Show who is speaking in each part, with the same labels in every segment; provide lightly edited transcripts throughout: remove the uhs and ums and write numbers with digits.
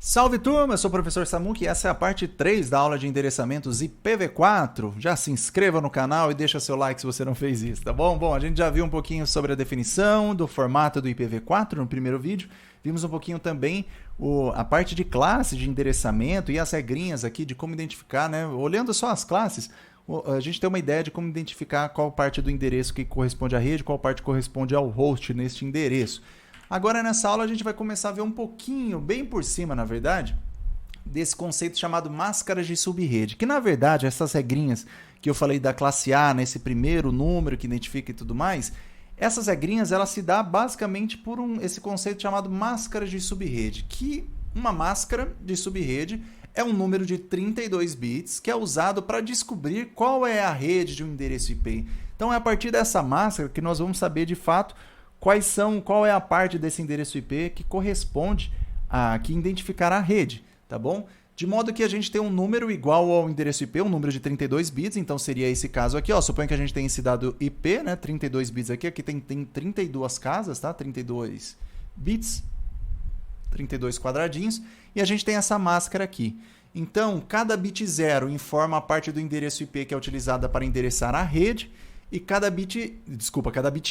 Speaker 1: Salve turma, eu sou o professor Samuque e essa é a parte 3 da aula de endereçamentos IPv4. Já se inscreva no canal e deixa seu like se você não fez isso, tá bom? Bom, a gente já viu um pouquinho sobre a definição do formato do IPv4 no primeiro vídeo. Vimos um pouquinho também a parte de classe de endereçamento e as regrinhas aqui de como identificar, né? Olhando só as classes, a gente tem uma ideia de como identificar qual parte do endereço que corresponde à rede, qual parte corresponde ao host neste endereço. Agora, nessa aula, a gente vai começar a ver um pouquinho, bem por cima, na verdade, desse conceito chamado máscaras de subrede, que, na verdade, essas regrinhas que eu falei da classe A, nesse primeiro número que identifica e tudo mais, essas regrinhas, elas se dão basicamente por esse conceito chamado máscaras de subrede, que uma máscara de subrede é um número de 32 bits que é usado para descobrir qual é a rede de um endereço IP. Então, é a partir dessa máscara que nós vamos saber, de fato, qual é a parte desse endereço IP que corresponde que identificará a rede, tá bom? De modo que a gente tem um número igual ao endereço IP, um número de 32 bits, então seria esse caso aqui, ó. Suponha que a gente tem esse dado IP, né? 32 bits aqui tem 32 casas, tá? 32 bits, 32 quadradinhos, e a gente tem essa máscara aqui. Então, cada bit 0 informa a parte do endereço IP que é utilizada para endereçar a rede, e cada bit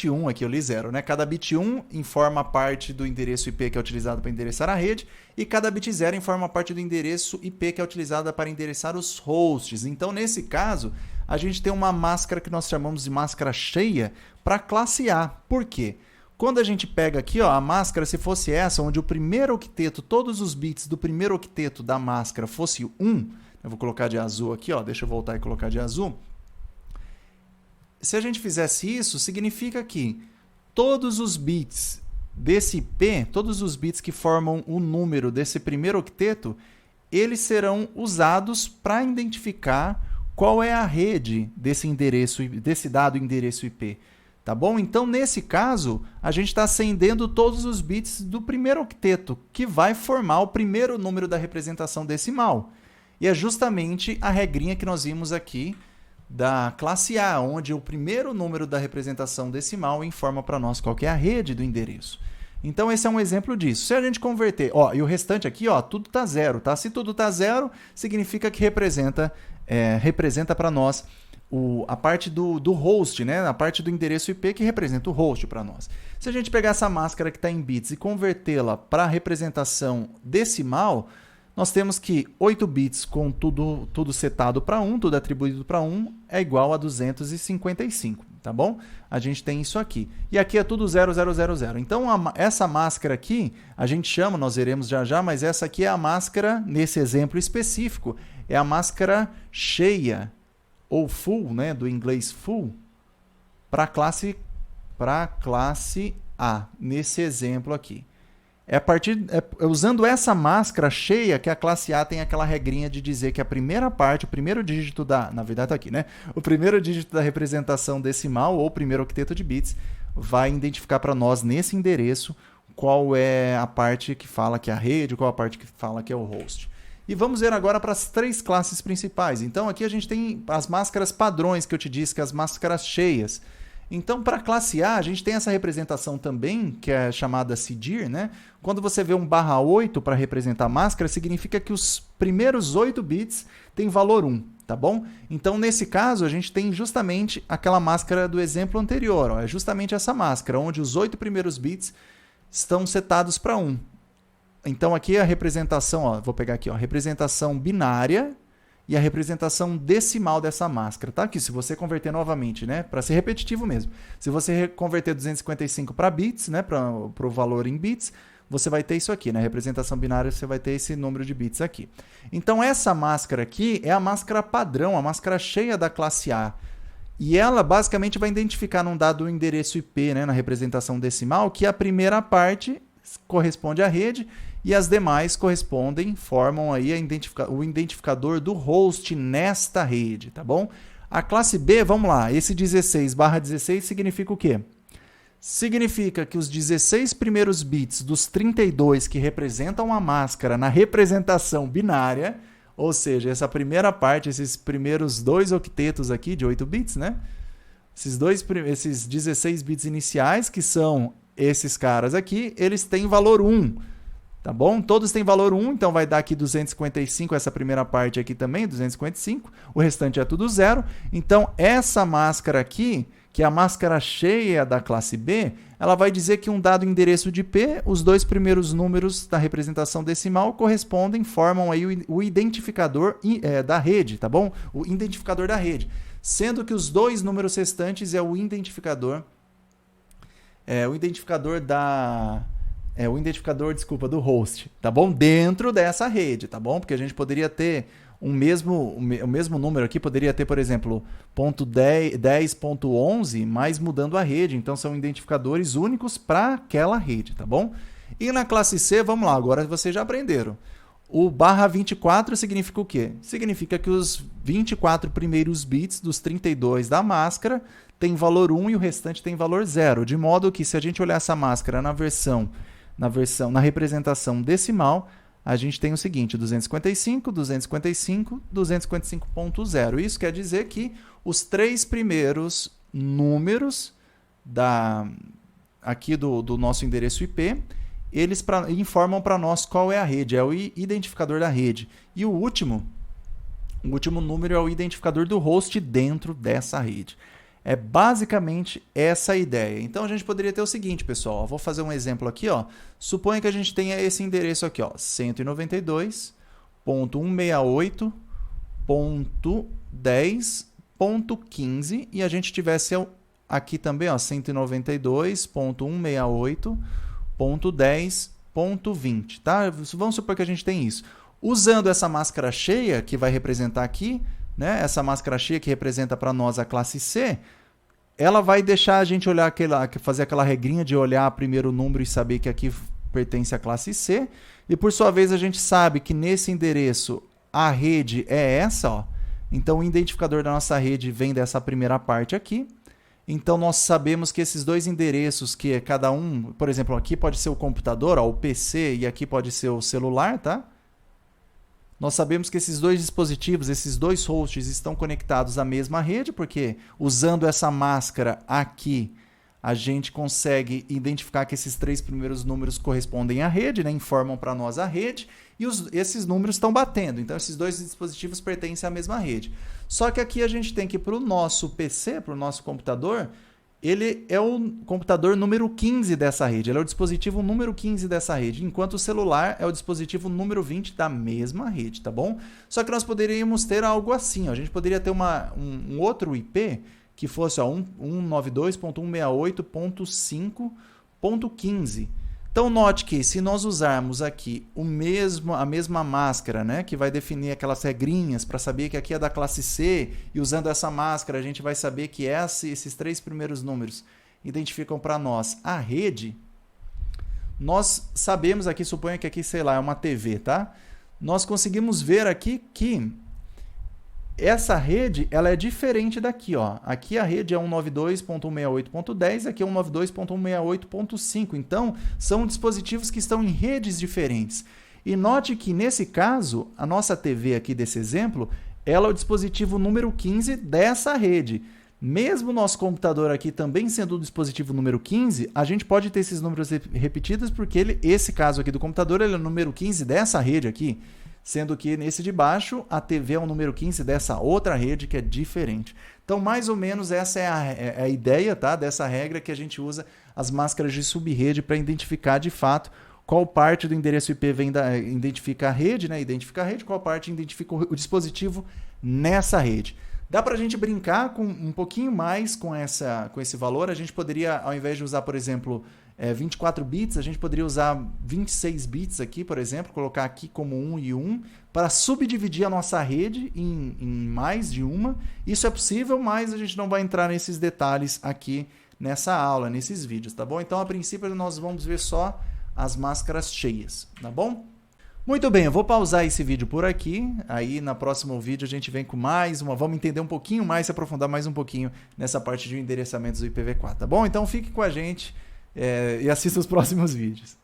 Speaker 1: 1, aqui eu li 0, né? Cada bit 1 informa a parte do endereço IP que é utilizado para endereçar a rede, e cada bit 0 informa a parte do endereço IP que é utilizada para endereçar os hosts. Então, nesse caso, a gente tem uma máscara que nós chamamos de máscara cheia para a classe A. Por quê? Quando a gente pega aqui, ó, a máscara, se fosse essa, onde o primeiro octeto, todos os bits do primeiro octeto da máscara fosse 1, eu vou colocar de azul aqui, ó, deixa eu voltar e colocar de azul. Se a gente fizesse isso, significa que todos os bits desse IP, todos os bits que formam o número desse primeiro octeto, eles serão usados para identificar qual é a rede desse endereço, desse dado endereço IP. Tá bom? Então, nesse caso, a gente está acendendo todos os bits do primeiro octeto, que vai formar o primeiro número da representação decimal. E é justamente a regrinha que nós vimos aqui da classe A, onde o primeiro número da representação decimal informa para nós qual que é a rede do endereço. Então, esse é um exemplo disso. Se a gente converter, ó, e o restante aqui, ó, tudo está zero, tá? Se tudo está zero, significa que representa para nós a parte do host, né? A parte do endereço IP que representa o host para nós. Se a gente pegar essa máscara que está em bits e convertê-la para a representação decimal, nós temos que 8 bits com tudo setado para 1, tudo atribuído para 1, é igual a 255, tá bom? A gente tem isso aqui. E aqui é tudo 0000. Então, essa máscara aqui, a gente chama, nós veremos já, mas essa aqui é a máscara, nesse exemplo específico, é a máscara cheia, ou full, né, do inglês full, para a classe A, nesse exemplo aqui. Usando essa máscara cheia que a classe A tem aquela regrinha de dizer que a primeira parte, o primeiro dígito na verdade está aqui, né? O primeiro dígito da representação decimal ou primeiro octeto de bits vai identificar para nós nesse endereço qual é a parte que fala que é a rede, qual a parte que fala que é o host. E vamos ver agora para as 3 classes principais. Então aqui a gente tem as máscaras padrões que eu te disse, que as máscaras cheias. Então, para a classe A, a gente tem essa representação também, que é chamada CDIR, né? Quando você vê um /8 para representar a máscara, significa que os primeiros 8 bits têm valor 1, tá bom? Então, nesse caso, a gente tem justamente aquela máscara do exemplo anterior, ó, é justamente essa máscara, onde os 8 primeiros bits estão setados para 1. Então, aqui a representação, ó, vou pegar aqui, ó, a representação binária e a representação decimal dessa máscara, tá? Aqui, se você converter novamente, né? Para ser repetitivo mesmo. Se você converter 255 para bits, né? Para o valor em bits, você vai ter isso aqui, né? Representação binária, você vai ter esse número de bits aqui. Então, essa máscara aqui é a máscara padrão, a máscara cheia da classe A. E ela, basicamente, vai identificar num dado endereço IP, né? Na representação decimal, que a primeira parte corresponde à rede e as demais formam aí o identificador do host nesta rede, tá bom? A classe B, vamos lá, esse 16/16 significa o quê? Significa que os 16 primeiros bits dos 32 que representam a máscara na representação binária, ou seja, essa primeira parte, esses primeiros 2 octetos aqui de 8 bits, né? Esses 16 bits iniciais, que são esses caras aqui, eles têm valor 1. Tá bom? Todos têm valor 1, então vai dar aqui 255, essa primeira parte aqui também, 255. O restante é tudo 0. Então, essa máscara aqui, que é a máscara cheia da classe B, ela vai dizer que um dado endereço de P, os dois primeiros números da representação decimal correspondem, formam aí o identificador da rede, tá bom? O identificador da rede. Sendo que os dois números restantes é o identificador do host, tá bom? Dentro dessa rede, tá bom? Porque a gente poderia ter o mesmo número aqui, poderia ter, por exemplo, 10.11, mas mudando a rede. Então, são identificadores únicos para aquela rede, tá bom? E na classe C, vamos lá, agora vocês já aprenderam. O /24 significa o quê? Significa que os 24 primeiros bits dos 32 da máscara tem valor 1 e o restante tem valor 0. De modo que, se a gente olhar essa máscara na representação decimal, a gente tem o seguinte, 255, 255, 255.0. Isso quer dizer que os três primeiros números aqui do nosso endereço IP, eles informam para nós qual é a rede, é o identificador da rede. E o último número é o identificador do host dentro dessa rede. É basicamente essa a ideia. Então, a gente poderia ter o seguinte, pessoal. Vou fazer um exemplo aqui. Suponha que a gente tenha esse endereço aqui, 192.168.10.15 e a gente tivesse aqui também 192.168.10.20. Tá? Vamos supor que a gente tem isso. Usando essa máscara cheia, que vai representar aqui, né? Essa máscara cheia que representa para nós a classe C, ela vai deixar a gente olhar fazer aquela regrinha de olhar primeiro o número e saber que aqui pertence à classe C. E por sua vez a gente sabe que nesse endereço a rede é essa, Então o identificador da nossa rede vem dessa primeira parte aqui. Então nós sabemos que esses dois endereços, que é cada um, por exemplo, aqui pode ser o computador, o PC, e aqui pode ser o celular, tá? Nós sabemos que esses dois dispositivos, esses dois hosts estão conectados à mesma rede, porque usando essa máscara aqui, a gente consegue identificar que esses três primeiros números correspondem à rede, né? Informam para nós a rede, e esses números estão batendo. Então, esses dois dispositivos pertencem à mesma rede. Só que aqui a gente tem que, para o nosso PC, para o nosso computador, ele é o computador número 15 dessa rede, ele é o dispositivo número 15 dessa rede, enquanto o celular é o dispositivo número 20 da mesma rede, tá bom? Só que nós poderíamos ter algo assim, ó. A gente poderia ter um outro IP que fosse 192.168.5.15. Então, note que se nós usarmos aqui a mesma máscara, né, que vai definir aquelas regrinhas para saber que aqui é da classe C, e usando essa máscara a gente vai saber que esses três primeiros números identificam para nós a rede, nós sabemos aqui, suponha que aqui, sei lá, é uma TV, tá? Nós conseguimos ver aqui que essa rede ela é diferente daqui, ó. Aqui a rede é 192.168.10, aqui é 192.168.5. Então, são dispositivos que estão em redes diferentes. E note que, nesse caso, a nossa TV aqui desse exemplo, ela é o dispositivo número 15 dessa rede. Mesmo o nosso computador aqui também sendo o dispositivo número 15, a gente pode ter esses números repetidos porque esse caso aqui do computador ele é o número 15 dessa rede aqui. Sendo que nesse de baixo, a TV é o número 15 dessa outra rede que é diferente. Então, mais ou menos, essa é a ideia, tá, dessa regra que a gente usa as máscaras de subrede para identificar, de fato, qual parte do endereço IP identifica a rede, né, qual parte identifica o dispositivo nessa rede. Dá para a gente brincar com um pouquinho mais com esse valor. A gente poderia, ao invés de usar, por exemplo, 24 bits, a gente poderia usar 26 bits aqui, por exemplo, colocar aqui como 1 e 1, para subdividir a nossa rede em mais de uma. Isso é possível, mas a gente não vai entrar nesses detalhes aqui nessa aula, nesses vídeos, tá bom? Então, a princípio, nós vamos ver só as máscaras cheias, tá bom? Muito bem, eu vou pausar esse vídeo por aqui, aí no próximo vídeo a gente vem com vamos entender um pouquinho mais, se aprofundar mais um pouquinho nessa parte de endereçamentos do IPv4, tá bom? Então fique com a gente e assista os próximos vídeos.